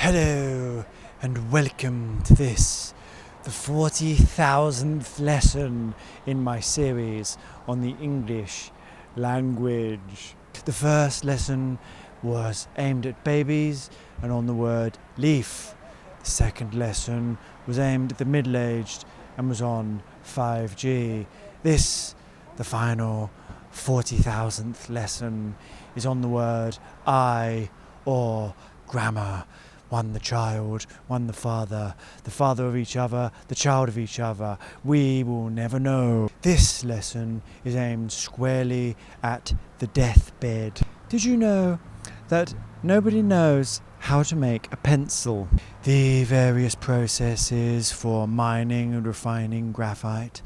Hello and welcome to this, the 40,000th lesson in my series on the English language. The first lesson was aimed at babies and on the word leaf. The second lesson was aimed at the middle-aged and was on 5G. This, the final 40,000th lesson, is on the word I or grammar. One the child, one the father of each other, the child of each other. We will never know. This lesson is aimed squarely at the deathbed. Did you know that nobody knows how to make a pencil? The various processes for mining and refining graphite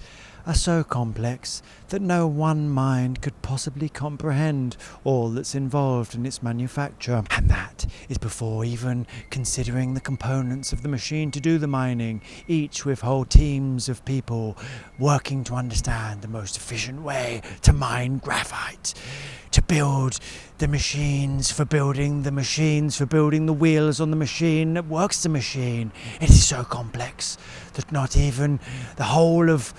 are so complex that no one mind could possibly comprehend all that's involved in its manufacture. And that is before even considering the components of the machine to do the mining, each with whole teams of people working to understand the most efficient way to mine graphite, to build the machines for building the machines, for building the wheels on the machine that works the machine. It is so complex that not even the whole of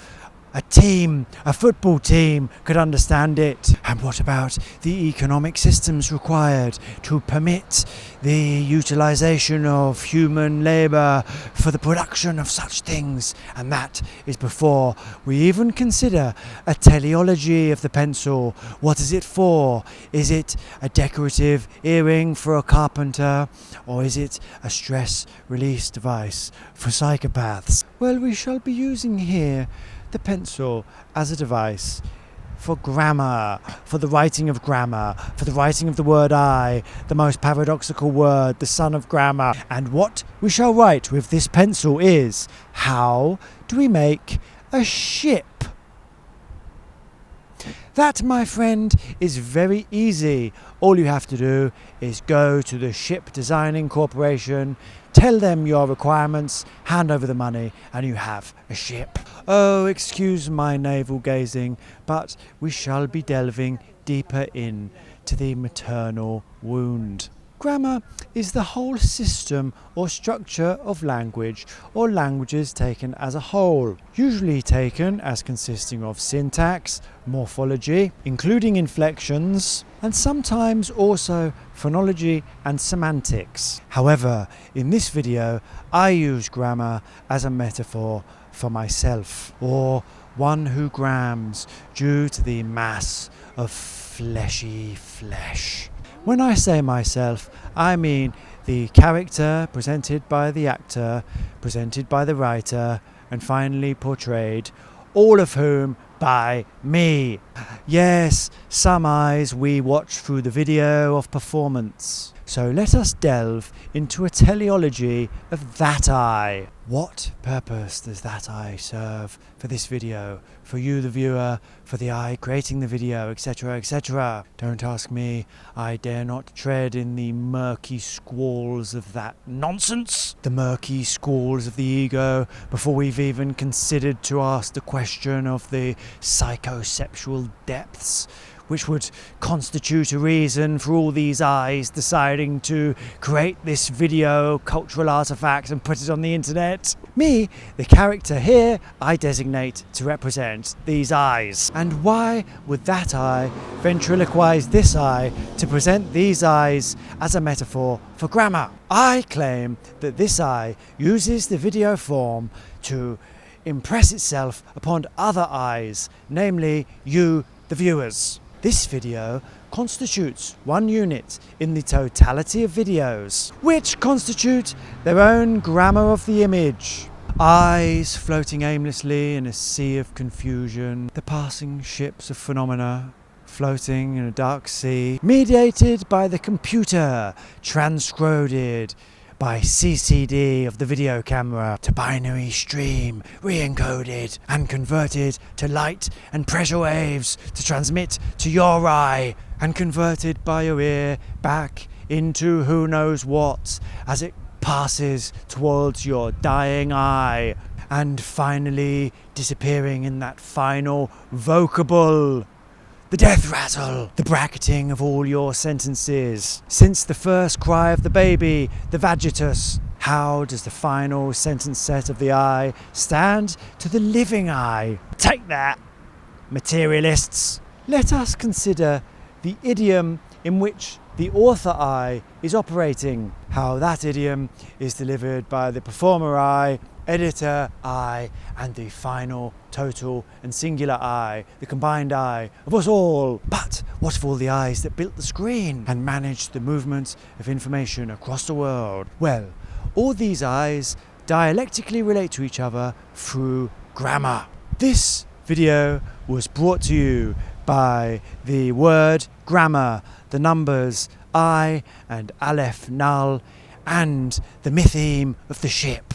a football team could understand it. And what about the economic systems required to permit the utilization of human labor for the production of such things? And that is before we even consider a teleology of the pencil. What is it for? Is it a decorative earring for a carpenter, or is it a stress release device for psychopaths? Well, we shall be using here the pencil as a device for grammar, for the writing of grammar, for the writing of the word I, the most paradoxical word, the son of grammar. And what we shall write with this pencil is, how do we make a ship? That, my friend, is very easy. All you have to do is go to the Ship Designing Corporation, tell them your requirements, hand over the money, and you have a ship. Oh, excuse my navel gazing, but we shall be delving deeper in to the maternal wound. Grammar is the whole system or structure of language, or languages taken as a whole, usually taken as consisting of syntax, morphology, including inflections, and sometimes also phonology and semantics. However, in this video, I use grammar as a metaphor for myself, or one who grams due to the mass of fleshy flesh. When I say myself, I mean the character presented by the actor, presented by the writer, and finally portrayed, all of whom by me. Yes, some eyes we watch through the video of performance. So let us delve into a teleology of that eye. What purpose does that eye serve for this video, for you the viewer, for the eye creating the video, etc., etc.? Don't ask me, I dare not tread in the murky squalls of that nonsense, the murky squalls of the ego, before we've even considered to ask the question of the psychosexual depths, which would constitute a reason for all these eyes deciding to create this video cultural artifact and put it on the internet. Me, the character here, I designate to represent these eyes. And why would that eye ventriloquize this eye to present these eyes as a metaphor for grammar? I claim that this eye uses the video form to impress itself upon other eyes, namely you, the viewers. This video constitutes one unit in the totality of videos, which constitute their own grammar of the image. Eyes floating aimlessly in a sea of confusion, the passing ships of phenomena floating in a dark sea, mediated by the computer, transcoded by CCD of the video camera to binary stream, re-encoded and converted to light and pressure waves to transmit to your eye, and converted by your ear back into who knows what as it passes towards your dying eye, and finally disappearing in that final vocable, the death rattle, the bracketing of all your sentences. Since the first cry of the baby, the vagitus, how does the final sentence set of the eye stand to the living eye? Take that, materialists. Let us consider the idiom in which the author eye is operating, how that idiom is delivered by the performer eye, editor eye, and the final total and singular eye, the combined eye of us all. But what of all the eyes that built the screen and managed the movement of information across the world? Well, all these eyes dialectically relate to each other through grammar. This video was brought to you by the word grammar, the numbers I and Aleph Null, and the mytheme of the ship.